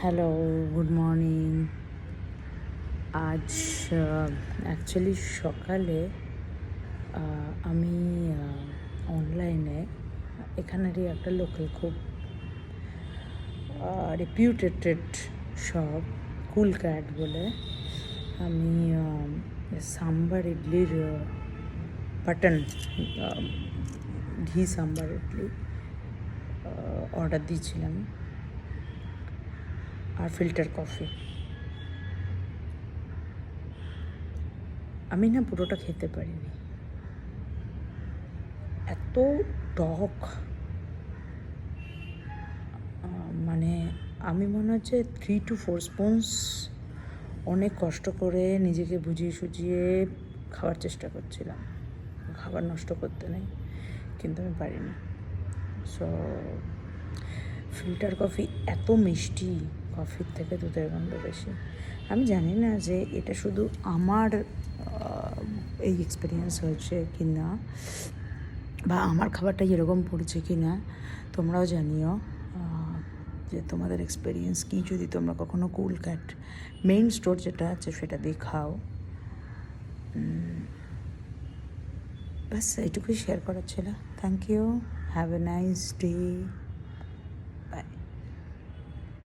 Hello, good morning. আজ actually সকালে আমি অনলাইনে এখানেরই একটা লোকাল খুব রেপিউটেড শপ কুল ক্যাট বলে আমি সাম্বার ইডলির বাটন ঘি সাম্বার ইডলি অর্ডার দিয়েছিলাম আর ফিল্টার কফি। আমি না পুরোটা খেতে পারিনি, এত টক। মানে আমি মনে হচ্ছে 3 to 4 স্পুনস অনেক কষ্ট করে নিজেকে বুঝিয়ে সুঝিয়ে খাওয়ার চেষ্টা করছিলাম, খাবার নষ্ট করতে নেই, কিন্তু আমি পারিনি। সো ফিল্টার কফি এত মিষ্টি, কফির থেকে দুধের গন্ধ বেশি। আমি জানি না যে এটা শুধু আমার এই এক্সপিরিয়েন্স হয়েছে কি না, বা আমার খাবারটা এরকম পড়েছে কি না, তোমরাও জানিও যে তোমাদের এক্সপিরিয়েন্স কী, যদি তোমরা কখনো কুল ক্যাট মেইন স্টোর যেটা আছে সেটা দিয়ে খাও। ব্যাস এইটুকুই শেয়ার করার ছিল। Thank you, have a nice day.